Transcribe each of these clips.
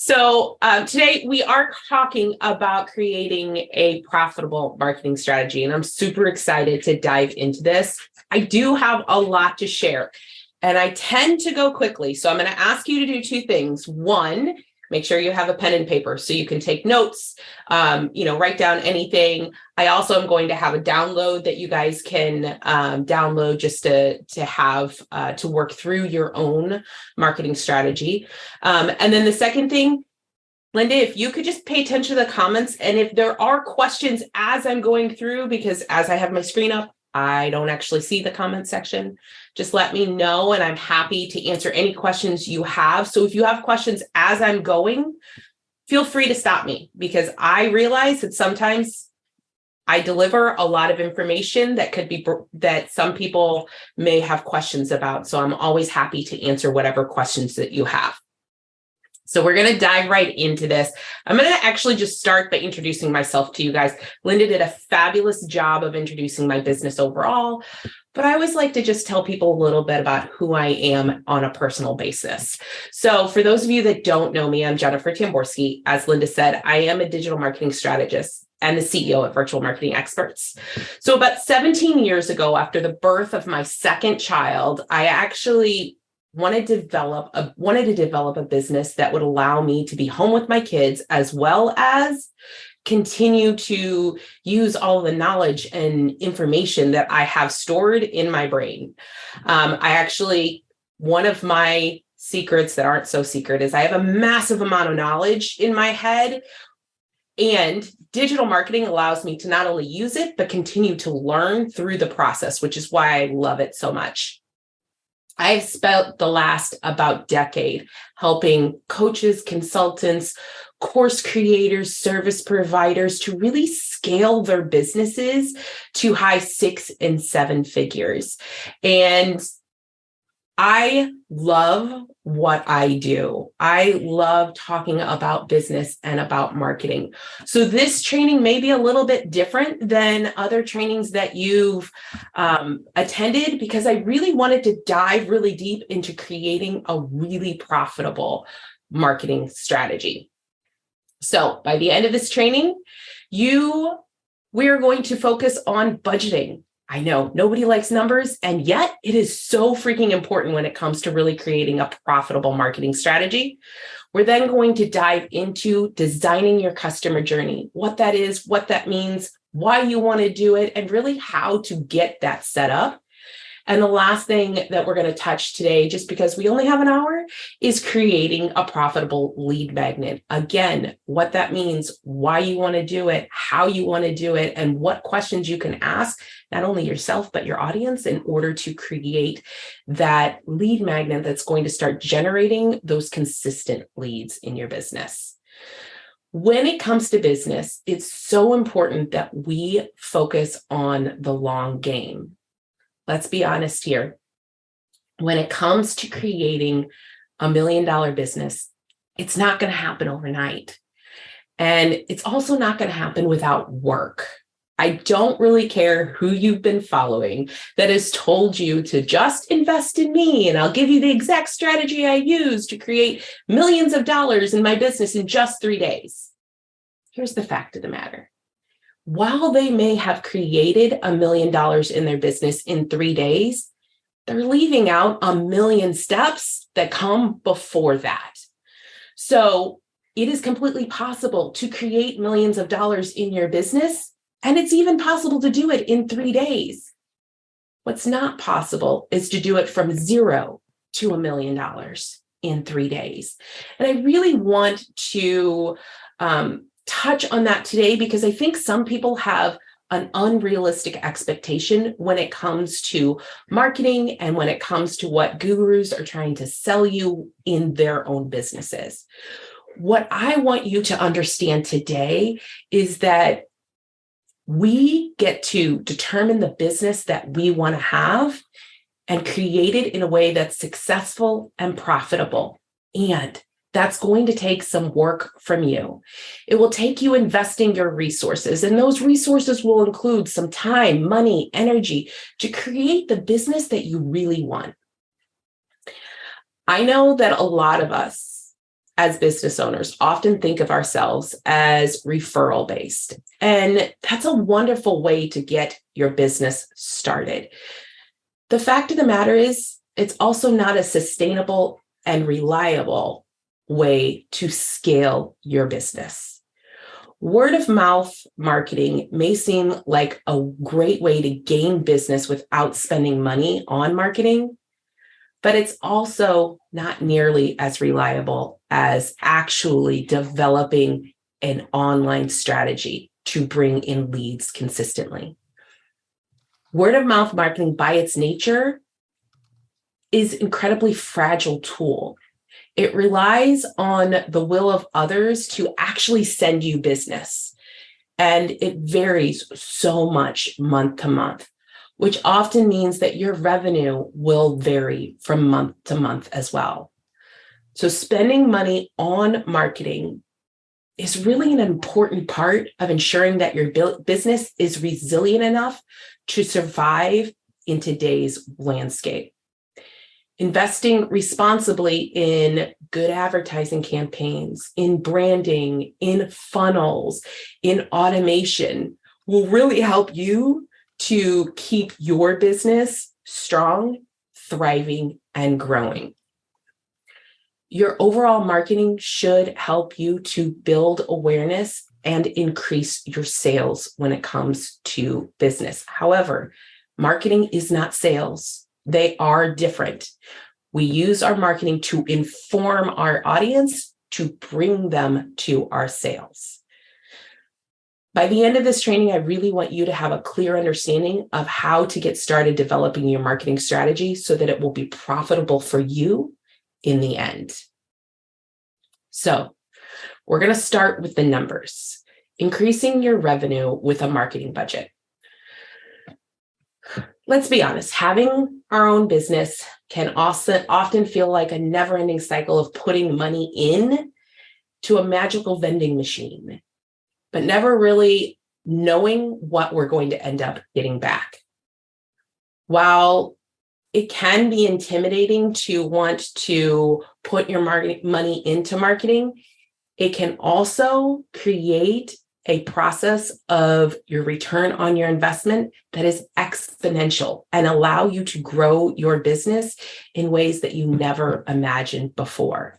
Today we are talking about creating a profitable marketing strategy, and I'm super excited to dive into this. I do have a lot to share, and I tend to go quickly. So I'm going to ask you to do two things. One, make sure you have a pen and paper so you can take notes, write down anything. I also am going to have a download that you guys can download just to have to work through your own marketing strategy. And then the second thing, Linda, if you could just pay attention to the comments, and if there are questions as I'm going through, because as I have my screen up, I don't actually see the comment section. Just let me know, and I'm happy to answer any questions you have. So if you have questions as I'm going, feel free to stop me, because I realize that sometimes I deliver a lot of information that some people may have questions about. So I'm always happy to answer whatever questions that you have. So we're going to dive right into this. I'm going to actually just start by introducing myself to you guys. Linda did a fabulous job of introducing my business overall, but I always like to just tell people a little bit about who I am on a personal basis. So for those of you that don't know me, I'm Jennifer Tamborski. As Linda said, I am a digital marketing strategist and the CEO of Virtual Marketing Experts. So about 17 years ago, after the birth of my second child, I actually wanted to develop a business that would allow me to be home with my kids, as well as continue to use all the knowledge and information that I have stored in my brain. One of my secrets that aren't so secret is I have a massive amount of knowledge in my head, and digital marketing allows me to not only use it, but continue to learn through the process, which is why I love it so much. I've spent the last about decade helping coaches, consultants, course creators, service providers to really scale their businesses to high 6 and 7 figures. And I love what I do. I love talking about business and about marketing. So this training may be a little bit different than other trainings that you've attended, because I really wanted to dive really deep into creating a really profitable marketing strategy. So by the end of this training, we are going to focus on budgeting. I know nobody likes numbers, and yet it is so freaking important when it comes to really creating a profitable marketing strategy. We're then going to dive into designing your customer journey, what that is, what that means, why you want to do it, and really how to get that set up. And the last thing that we're going to touch today, just because we only have an hour, is creating a profitable lead magnet. Again, what that means, why you want to do it, how you want to do it, and what questions you can ask, not only yourself, but your audience, in order to create that lead magnet that's going to start generating those consistent leads in your business. When it comes to business, it's so important that we focus on the long game. Let's be honest here. When it comes to creating $1 million business, it's not going to happen overnight. And it's also not going to happen without work. I don't really care who you've been following that has told you to just invest in me, and I'll give you the exact strategy I use to create millions of dollars in my business in just 3 days. Here's the fact of the matter. While they may have created $1 million in their business in 3 days, they're leaving out 1 million steps that come before that. So it is completely possible to create millions of dollars in your business, and it's even possible to do it in 3 days. What's not possible is to do it from 0 to $1 million in 3 days. And I really want to touch on that today, because I think some people have an unrealistic expectation when it comes to marketing and when it comes to what gurus are trying to sell you in their own businesses. What I want you to understand today is that we get to determine the business that we want to have and create it in a way that's successful and profitable. And that's going to take some work from you. It will take you investing your resources, and those resources will include some time, money, energy to create the business that you really want. I know that a lot of us as business owners, often think of ourselves as referral based. And that's a wonderful way to get your business started. The fact of the matter is, it's also not a sustainable and reliable way to scale your business. Word of mouth marketing may seem like a great way to gain business without spending money on marketing, but it's also not nearly as reliable as actually developing an online strategy to bring in leads consistently. Word of mouth marketing by its nature is an incredibly fragile tool. It relies on the will of others to actually send you business. And it varies so much month to month, which often means that your revenue will vary from month to month as well. So spending money on marketing is really an important part of ensuring that your business is resilient enough to survive in today's landscape. Investing responsibly in good advertising campaigns, in branding, in funnels, in automation will really help you to keep your business strong, thriving, and growing. Your overall marketing should help you to build awareness and increase your sales when it comes to business. However, marketing is not sales. They are different. We use our marketing to inform our audience to bring them to our sales. By the end of this training, I really want you to have a clear understanding of how to get started developing your marketing strategy so that it will be profitable for you in the end. So we're going to start with the numbers. Increasing your revenue with a marketing budget. Let's be honest, having our own business can also often feel like a never-ending cycle of putting money in to a magical vending machine, but never really knowing what we're going to end up getting back. While it can be intimidating to want to put your money into marketing, it can also create a process of your return on your investment that is exponential and allow you to grow your business in ways that you never imagined before.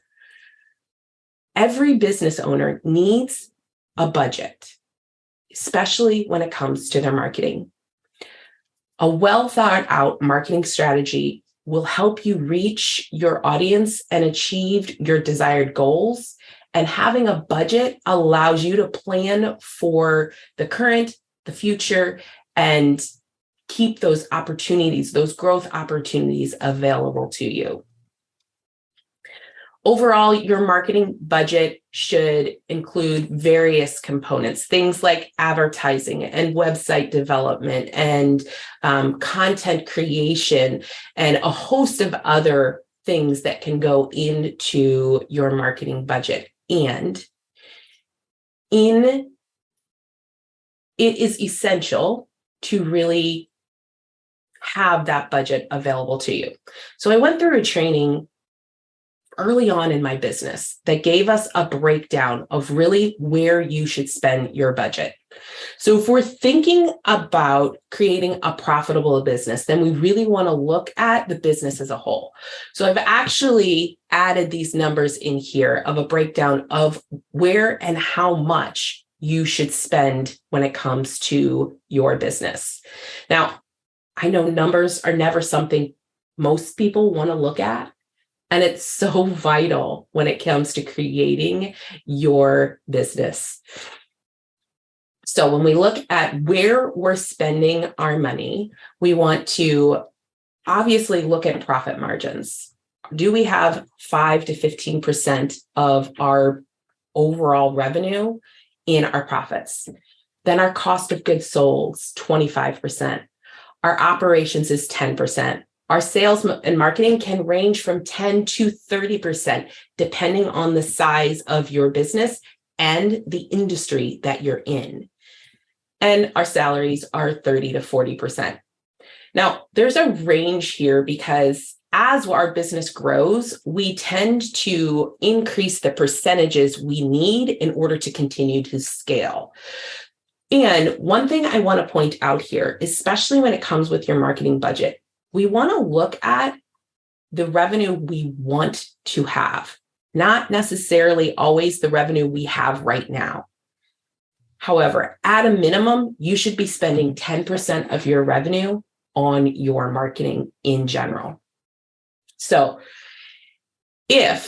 Every business owner needs a budget, especially when it comes to their marketing. A well thought out marketing strategy will help you reach your audience and achieve your desired goals. And having a budget allows you to plan for the current, the future, and keep those opportunities, those growth opportunities available to you. Overall, your marketing budget should include various components, things like advertising and website development and content creation and a host of other things that can go into your marketing budget. And it is essential to really have that budget available to you. So I went through a training early on in my business that gave us a breakdown of really where you should spend your budget. So if we're thinking about creating a profitable business, then we really want to look at the business as a whole. So I've actually added these numbers in here of a breakdown of where and how much you should spend when it comes to your business. Now, I know numbers are never something most people want to look at. And it's so vital when it comes to creating your business. So when we look at where we're spending our money, we want to obviously look at profit margins. Do we have 5 to 15% of our overall revenue in our profits? Then our cost of goods sold is 25%. Our operations is 10%. Our sales and marketing can range from 10 to 30%, depending on the size of your business and the industry that you're in. And our salaries are 30 to 40%. Now, there's a range here because as our business grows, we tend to increase the percentages we need in order to continue to scale. And one thing I want to point out here, especially when it comes with your marketing budget, we want to look at the revenue we want to have, not necessarily always the revenue we have right now. However, at a minimum, you should be spending 10% of your revenue on your marketing in general. So I'm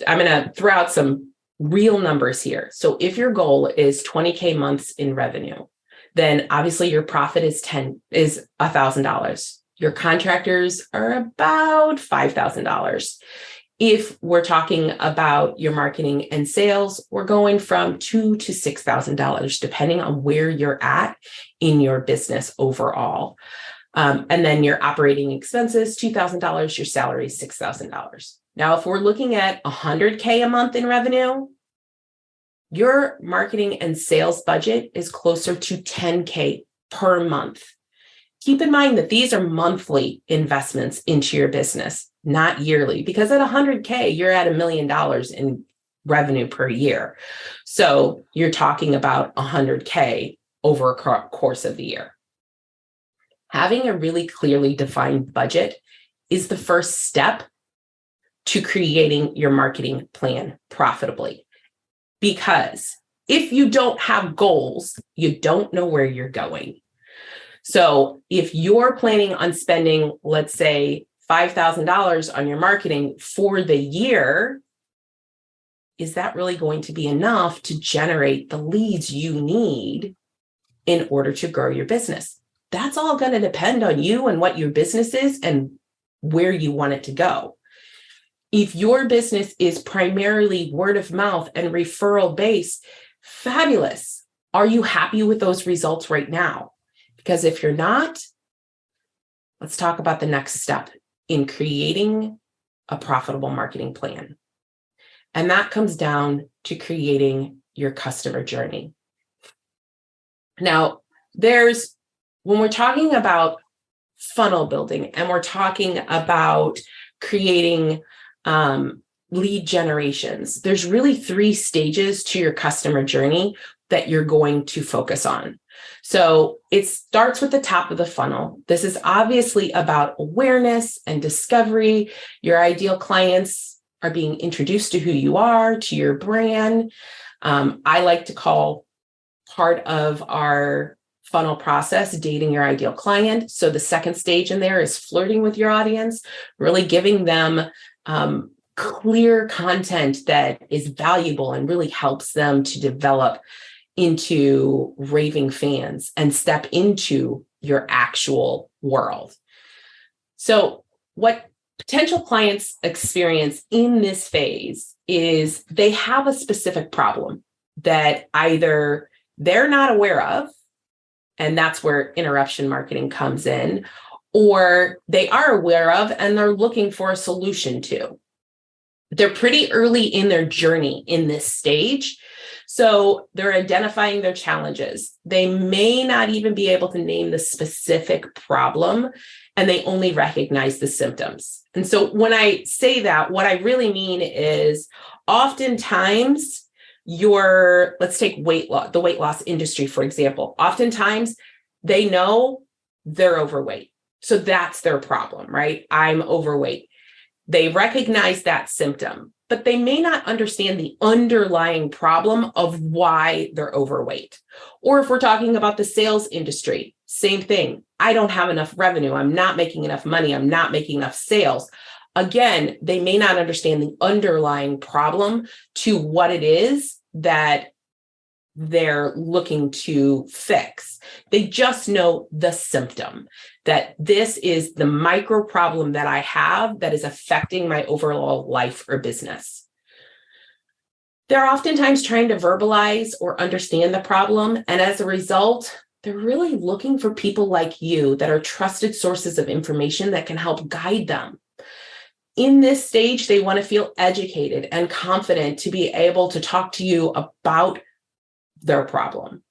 going to throw out some real numbers here. So if your goal is 20K months in revenue, then obviously your profit is $1,000. Your contractors are about $5,000. If we're talking about your marketing and sales, we're going from $2,000 to $6,000, depending on where you're at in your business overall. And then your operating expenses, $2,000, your salary is $6,000. Now, if we're looking at 100K a month in revenue, your marketing and sales budget is closer to 10K per month. Keep in mind that these are monthly investments into your business, not yearly, because at 100K, you're at $1 million in revenue per year. So you're talking about 100K over a course of the year. Having a really clearly defined budget is the first step to creating your marketing plan profitably. Because if you don't have goals, you don't know where you're going. So if you're planning on spending, let's say, $5,000 on your marketing for the year, is that really going to be enough to generate the leads you need in order to grow your business? That's all going to depend on you and what your business is and where you want it to go. If your business is primarily word of mouth and referral based, fabulous. Are you happy with those results right now? Because if you're not, let's talk about the next step in creating a profitable marketing plan. And that comes down to creating your customer journey. Now, when we're talking about funnel building and we're talking about creating lead generations, there's really 3 stages to your customer journey that you're going to focus on. So it starts with the top of the funnel. This is obviously about awareness and discovery. Your ideal clients are being introduced to who you are, to your brand. I like to call part of our funnel process dating your ideal client. So the second stage in there is flirting with your audience, really giving them clear content that is valuable and really helps them to develop into raving fans and step into your actual world. So what potential clients experience in this phase is they have a specific problem that either they're not aware of, and that's where interruption marketing comes in, or they are aware of and they're looking for a solution to. They're pretty early in their journey in this stage. So they're identifying their challenges. They may not even be able to name the specific problem, and they only recognize the symptoms. And so when I say that, what I really mean is oftentimes let's take the weight loss industry, for example. Oftentimes they know they're overweight. So that's their problem, right? I'm overweight. They recognize that symptom, but they may not understand the underlying problem of why they're overweight. Or if we're talking about the sales industry, same thing. I don't have enough revenue. I'm not making enough money. I'm not making enough sales. Again, they may not understand the underlying problem to what it is that they're looking to fix. They just know the symptom, that this is the micro problem that I have that is affecting my overall life or business. They're oftentimes trying to verbalize or understand the problem. And as a result, they're really looking for people like you that are trusted sources of information that can help guide them. In this stage, they want to feel educated and confident to be able to talk to you about their problem.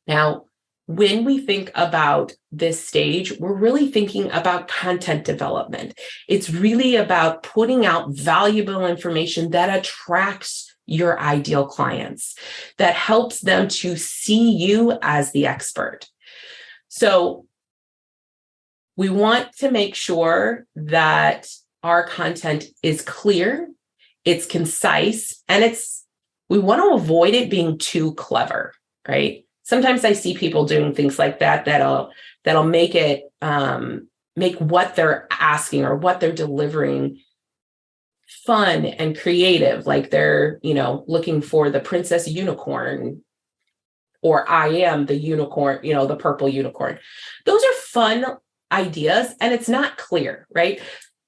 Now, when we think about this stage, we're really thinking about content development. It's really about putting out valuable information that attracts your ideal clients, that helps them to see you as the expert. So we want to make sure that our content is clear, it's concise, and we want to avoid it being too clever, right? Sometimes I see people doing things like that'll make it make what they're asking or what they're delivering fun and creative, like they're, looking for the princess unicorn, or I am the unicorn, the purple unicorn. Those are fun ideas, and it's not clear, right?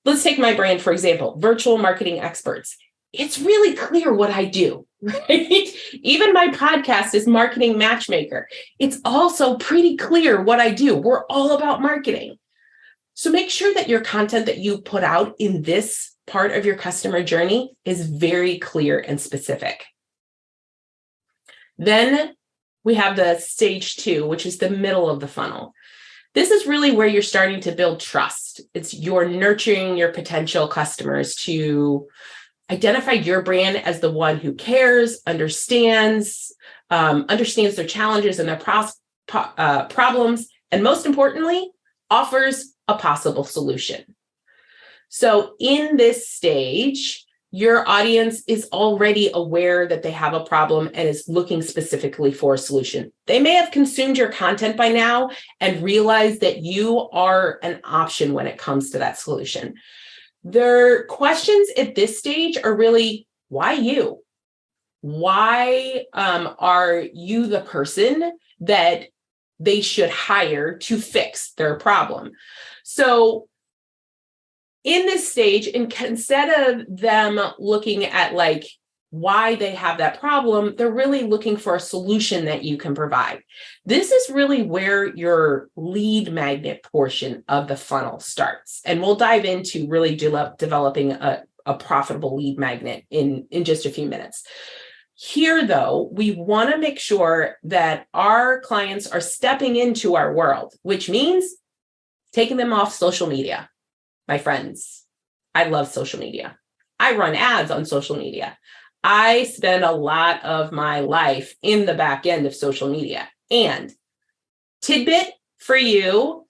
Let's take my brand, for example, virtual marketing experts. It's really clear what I do, right? Even my podcast is Marketing Matchmaker. It's also pretty clear what I do. We're all about marketing. So make sure that your content that you put out in this part of your customer journey is very clear and specific. Then we have the stage 2, which is the middle of the funnel. This is really where you're starting to build trust. You're nurturing your potential customers to identify your brand as the one who cares, understands their challenges and their problems, and most importantly, offers a possible solution. So in this stage, your audience is already aware that they have a problem and is looking specifically for a solution. They may have consumed your content by now and realized that you are an option when it comes to that solution. Their questions at this stage are really, why you? Why are you the person that they should hire to fix their problem? So in this stage, instead of them looking at why they have that problem, they're really looking for a solution that you can provide. This is really where your lead magnet portion of the funnel starts. And we'll dive into really developing a profitable lead magnet in just a few minutes. Here, though, we want to make sure that our clients are stepping into our world, which means taking them off social media. My friends, I love social media. I run ads on social media. I spend a lot of my life in the back end of social media. And tidbit for you,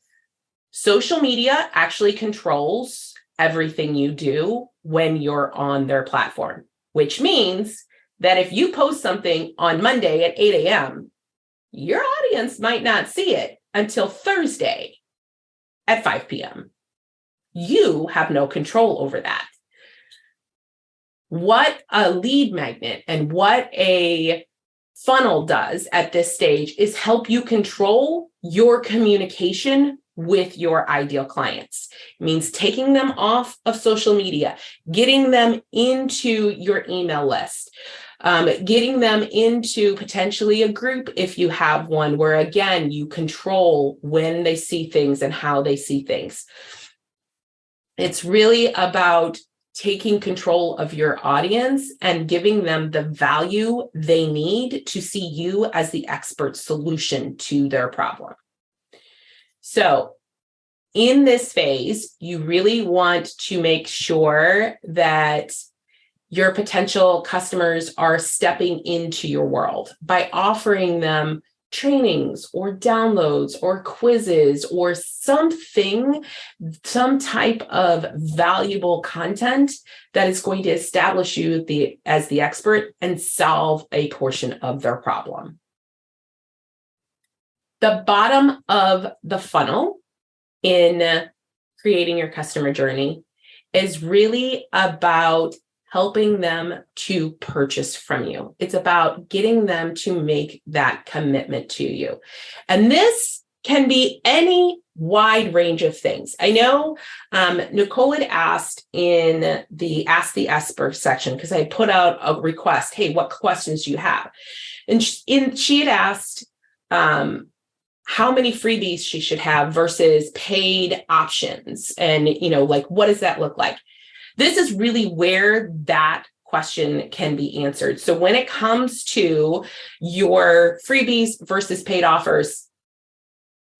social media actually controls everything you do when you're on their platform, which means that if you post something on Monday at 8 a.m., your audience might not see it until Thursday at 5 p.m. You have no control over that. What a lead magnet and what a funnel does at this stage is help you control your communication with your ideal clients. It means taking them off of social media, getting them into your email list, getting them into potentially a group if you have one, where again, you control when they see things and how they see things. It's really about taking control of your audience and giving them the value they need to see you as the expert solution to their problem. So in this phase, you really want to make sure that your potential customers are stepping into your world by offering them trainings or downloads or quizzes or some type of valuable content that is going to establish you as the expert and solve a portion of their problem. The bottom of the funnel in creating your customer journey is really about helping them to purchase from you. It's about getting them to make that commitment to you. And this can be any wide range of things. I know Nicole had asked in the Ask the Expert section, because I put out a request, hey, what questions do you have? And she had asked how many freebies she should have versus paid options. And, what does that look like? This is really where that question can be answered. So when it comes to your freebies versus paid offers,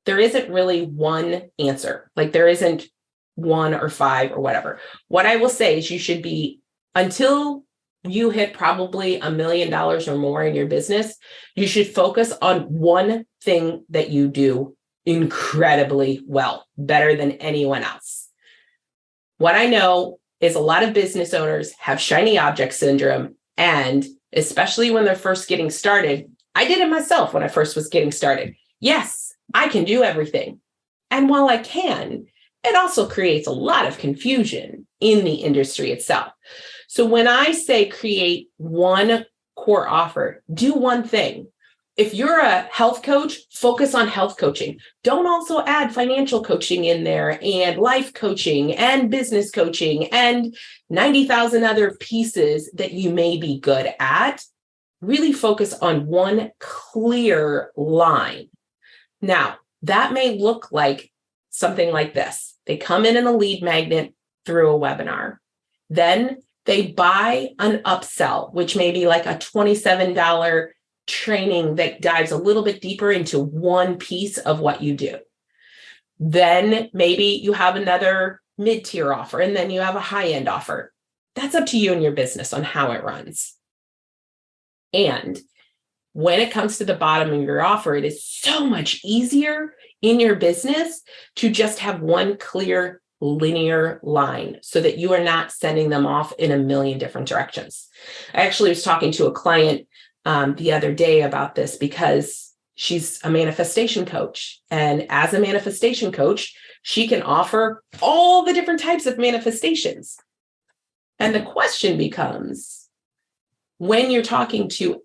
there isn't really one answer. Like there isn't one or five or whatever. What I will say is you should be, until you hit probably $1 million or more in your business, you should focus on one thing that you do incredibly well, better than anyone else. What I know is a lot of business owners have shiny object syndrome, and especially when they're first getting started. I did it myself when I first was getting started. Yes, I can do everything. And while I can, it also creates a lot of confusion in the industry itself. So when I say create one core offer, do one thing. If you're a health coach, focus on health coaching. Don't also add financial coaching in there and life coaching and business coaching and 90,000 other pieces that you may be good at. Really focus on one clear line. Now, that may look like something like this. They come in a lead magnet through a webinar. Then they buy an upsell, which may be like a $27 training that dives a little bit deeper into one piece of what you do. Then maybe you have another mid-tier offer, and then you have a high-end offer. That's up to you and your business on how it runs. And when it comes to the bottom of your offer, it is so much easier in your business to just have one clear linear line so that you are not sending them off in a million different directions. I actually was talking to a client the other day about this because she's a manifestation coach. And as a manifestation coach, she can offer all the different types of manifestations. And the question becomes, when you're talking to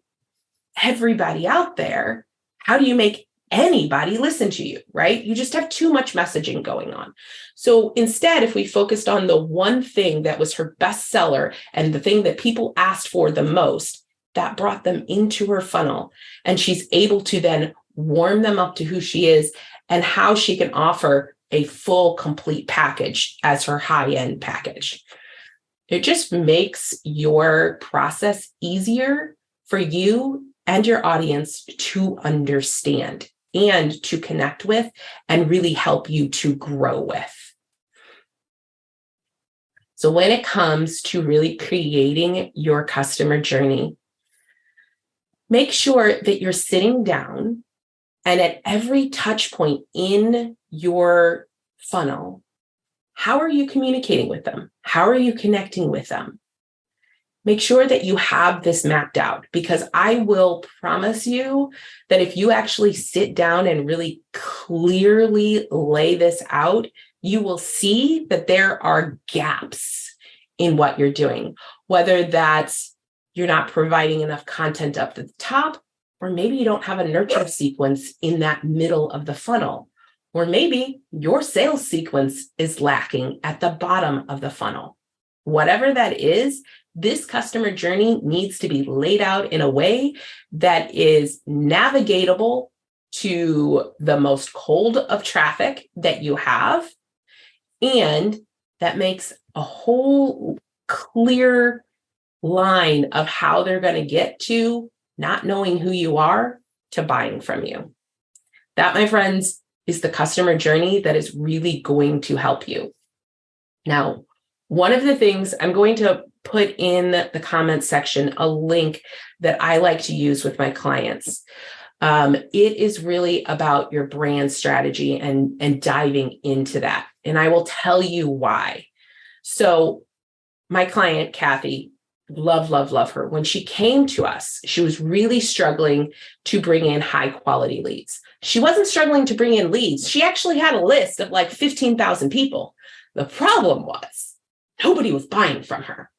everybody out there, how do you make anybody listen to you, right? You just have too much messaging going on. So instead, if we focused on the one thing that was her bestseller and the thing that people asked for the most, that brought them into her funnel. And she's able to then warm them up to who she is and how she can offer a full, complete package as her high-end package. It just makes your process easier for you and your audience to understand and to connect with and really help you to grow with. So when it comes to really creating your customer journey, make sure that you're sitting down and at every touch point in your funnel, how are you communicating with them? How are you connecting with them? Make sure that you have this mapped out, because I will promise you that if you actually sit down and really clearly lay this out, you will see that there are gaps in what you're doing, whether that's you're not providing enough content up at the top, or maybe you don't have a nurture sequence in that middle of the funnel, or maybe your sales sequence is lacking at the bottom of the funnel. Whatever that is, this customer journey needs to be laid out in a way that is navigatable to the most cold of traffic that you have, and that makes a whole clear line of how they're going to get to not knowing who you are to buying from you. That, my friends, is the customer journey that is really going to help you. Now, one of the things I'm going to put in the comments section, a link that I like to use with my clients. It is really about your brand strategy and diving into that. And I will tell you why. So my client, Kathy, love her. When she came to us, she was really struggling to bring in high quality leads. She wasn't struggling to bring in leads. She actually had a list of like 15,000 people. The problem was nobody was buying from her.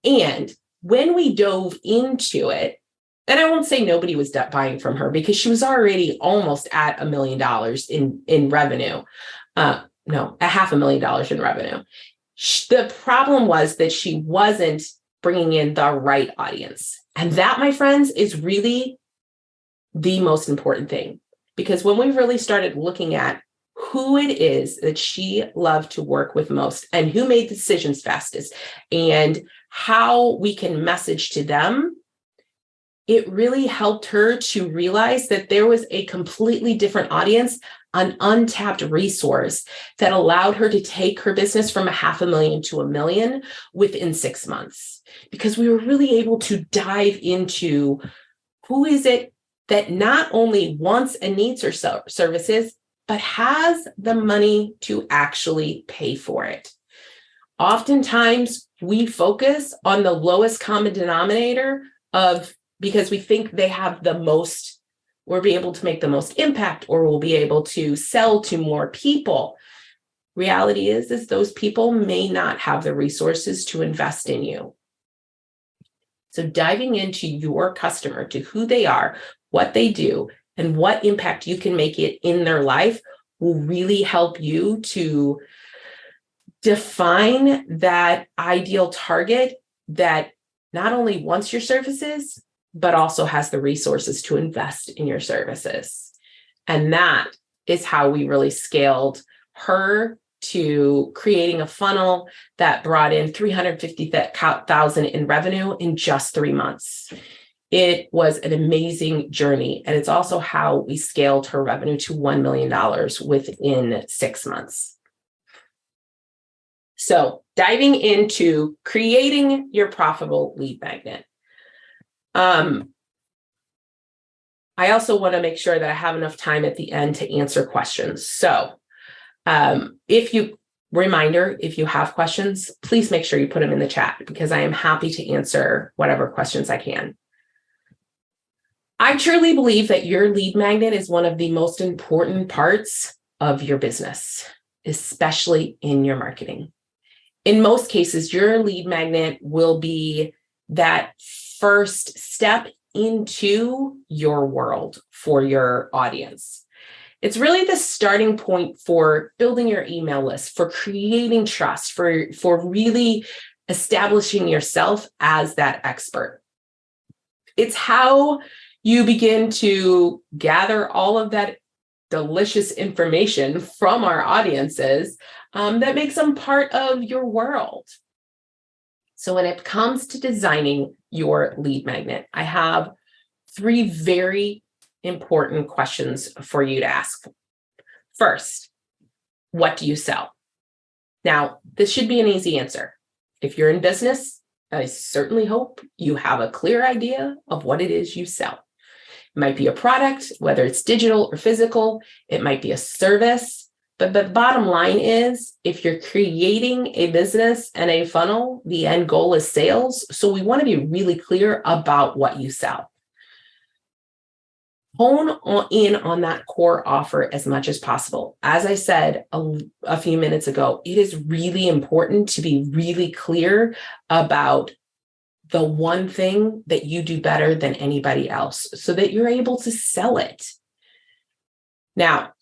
And when we dove into it, and I won't say nobody was buying from her because she was already almost at $1 million in revenue. No, $500,000 in revenue. The problem was that she wasn't bringing in the right audience. And that, my friends, is really the most important thing. Because when we really started looking at who it is that she loved to work with most and who made decisions fastest and how we can message to them, it really helped her to realize that there was a completely different audience, an untapped resource that allowed her to take her business from $500,000 to $1 million within 6 months. Because we were really able to dive into who is it that not only wants and needs her services, but has the money to actually pay for it. Oftentimes, we focus on the lowest common denominator because we think they have the most, we'll be able to make the most impact, or we'll be able to sell to more people. Reality is those people may not have the resources to invest in you. So diving into your customer, to who they are, what they do, and what impact you can make it in their life will really help you to define that ideal target that not only wants your services, but also has the resources to invest in your services. And that is how we really scaled her to creating a funnel that brought in $350,000 in revenue in just 3 months. It was an amazing journey. And it's also how we scaled her revenue to $1 million within 6 months. So diving into creating your profitable lead magnet. I also want to make sure that I have enough time at the end to answer questions. So if you have questions, please make sure you put them in the chat, because I am happy to answer whatever questions I can. I truly believe that your lead magnet is one of the most important parts of your business, especially in your marketing. In most cases, your lead magnet will be that first step into your world for your audience. It's really the starting point for building your email list, for creating trust, for really establishing yourself as that expert. It's how you begin to gather all of that delicious information from our audiences that makes them part of your world. So when it comes to designing your lead magnet, I have 3 very important questions for you to ask. First, what do you sell? Now, this should be an easy answer. If you're in business, I certainly hope you have a clear idea of what it is you sell. It might be a product, whether it's digital or physical. It might be a service. But the bottom line is, if you're creating a business and a funnel, the end goal is sales. So we want to be really clear about what you sell. Hone in on that core offer as much as possible. As I said a few minutes ago, it is really important to be really clear about the one thing that you do better than anybody else so that you're able to sell it. Now,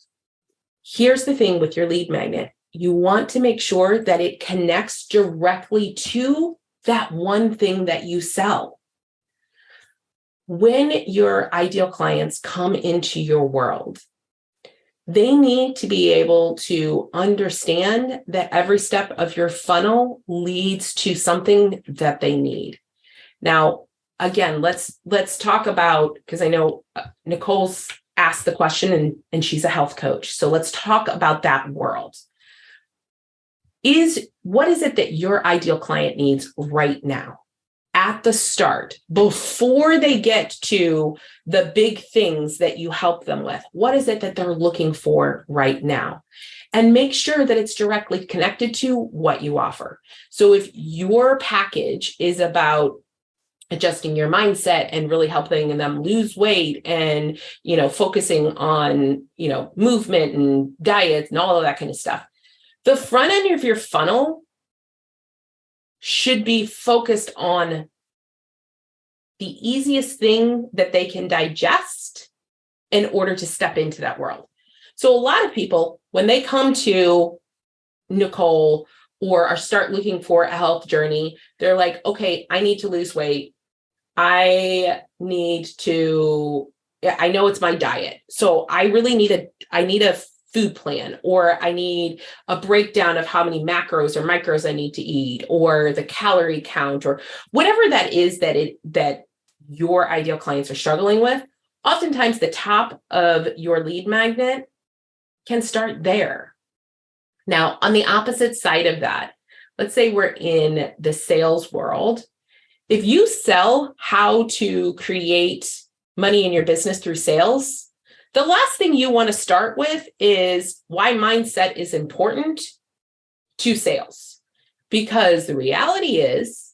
here's the thing with your lead magnet. You want to make sure that it connects directly to that one thing that you sell. When your ideal clients come into your world, they need to be able to understand that every step of your funnel leads to something that they need. Now, again, let's talk about, because I know Nicole's asked the question and she's a health coach. So let's talk about that world. What is it that your ideal client needs right now? At the start, before they get to the big things that you help them with, what is it that they're looking for right now? And make sure that it's directly connected to what you offer. So if your package is about adjusting your mindset and really helping them lose weight and, focusing on, movement and diets and all of that kind of stuff, the front end of your funnel should be focused on the easiest thing that they can digest in order to step into that world. So a lot of people, when they come to Nicole or start looking for a health journey, they're like, okay, I need to lose weight. I know it's my diet. So I really need a food plan, or I need a breakdown of how many macros or micros I need to eat, or the calorie count, or whatever that is that your ideal clients are struggling with, oftentimes the top of your lead magnet can start there. Now, on the opposite side of that, let's say we're in the sales world. If you sell how to create money in your business through sales, the last thing you want to start with is why mindset is important to sales. Because the reality is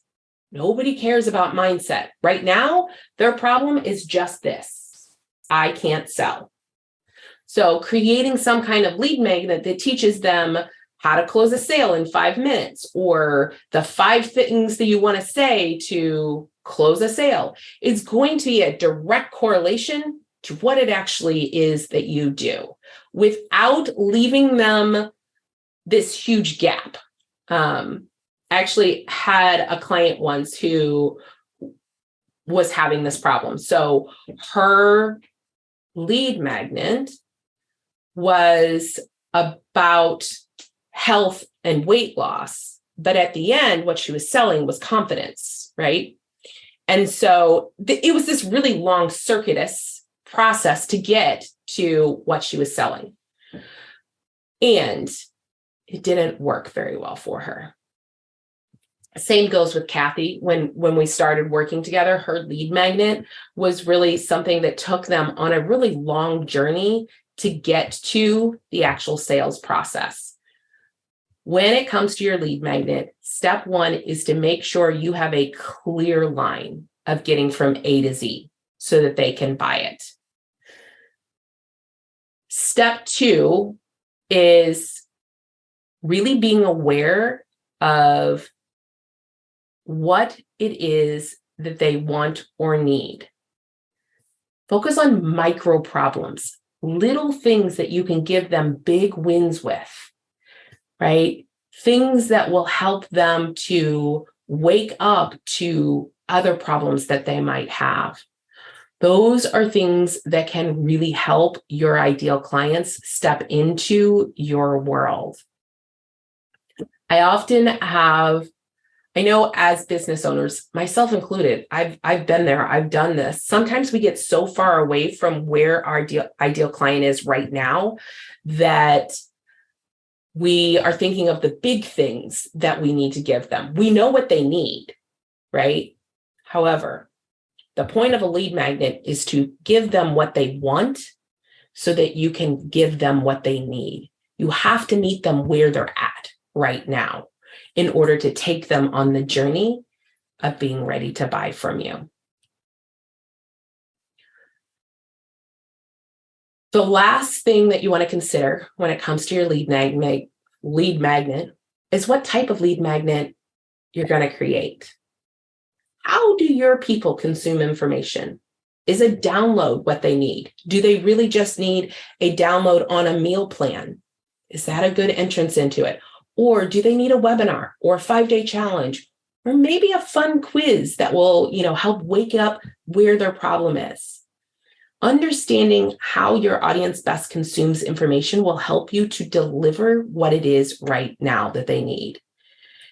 nobody cares about mindset. Right now, their problem is just this: I can't sell. So creating some kind of lead magnet that teaches them how to close a sale in 5 minutes, or the 5 things that you want to say to close a sale, is going to be a direct correlation to what it actually is that you do, without leaving them this huge gap. I actually had a client once who was having this problem. So her lead magnet was about health and weight loss, but at the end, what she was selling was confidence, right? And so it was this really long circuitous process to get to what she was selling. And it didn't work very well for her. Same goes with Kathy. When we started working together, her lead magnet was really something that took them on a really long journey to get to the actual sales process. When it comes to your lead magnet, step 1 is to make sure you have a clear line of getting from A to Z so that they can buy it. Step 2 is really being aware of what it is that they want or need. Focus on micro problems, little things that you can give them big wins with, right? Things that will help them to wake up to other problems that they might have. Those are things that can really help your ideal clients step into your world. I know as business owners, myself included, I've been there, I've done this. Sometimes we get so far away from where our ideal client is right now that we are thinking of the big things that we need to give them. We know what they need, right? However, the point of a lead magnet is to give them what they want so that you can give them what they need. You have to meet them where they're at right now in order to take them on the journey of being ready to buy from you. The last thing that you want to consider when it comes to your lead magnet is what type of lead magnet you're going to create. How do your people consume information? Is a download what they need? Do they really just need a download on a meal plan? Is that a good entrance into it? Or do they need a webinar or a 5-day challenge, or maybe a fun quiz that will, help wake up where their problem is? Understanding how your audience best consumes information will help you to deliver what it is right now that they need.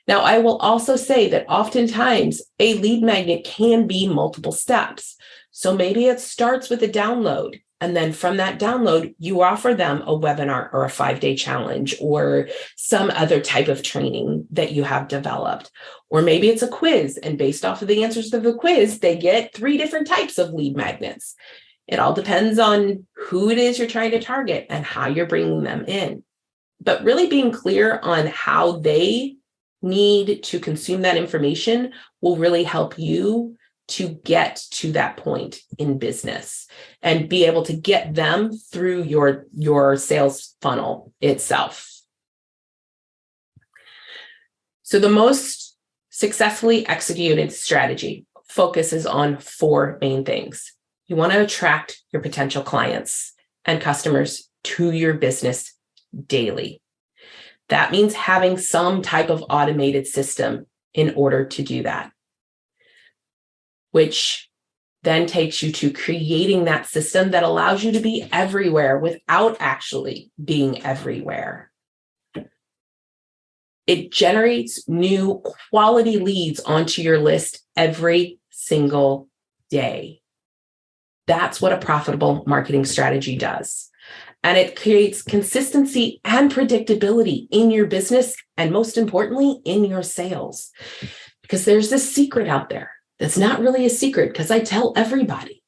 Now, I will also say that oftentimes a lead magnet can be multiple steps. So maybe it starts with a download, and then from that download, you offer them a webinar or a 5-day challenge or some other type of training that you have developed. Or maybe it's a quiz, and based off of the answers to the quiz, they get 3 different types of lead magnets. It all depends on who it is you're trying to target and how you're bringing them in. But really being clear on how they need to consume that information will really help you to get to that point in business and be able to get them through your sales funnel itself. So the most successfully executed strategy focuses on 4 main things. You want to attract your potential clients and customers to your business daily. That means having some type of automated system in order to do that, which then takes you to creating that system that allows you to be everywhere without actually being everywhere. It generates new quality leads onto your list every single day. That's what a profitable marketing strategy does. And it creates consistency and predictability in your business, and most importantly, in your sales. Because there's this secret out there that's not really a secret, because I tell everybody.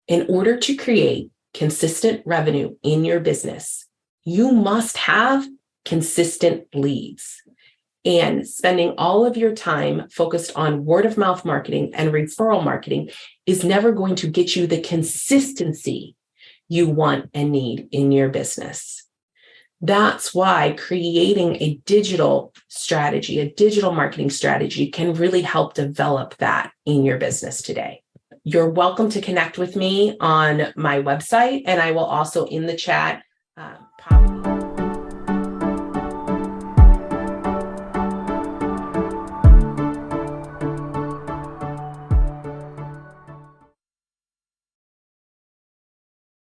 In order to create consistent revenue in your business, you must have consistent leads. And spending all of your time focused on word of mouth marketing and referral marketing is never going to get you the consistency you want and need in your business. That's why creating a digital strategy, a digital marketing strategy, can really help develop that in your business today. You're welcome to connect with me on my website, and I will also in the chat pop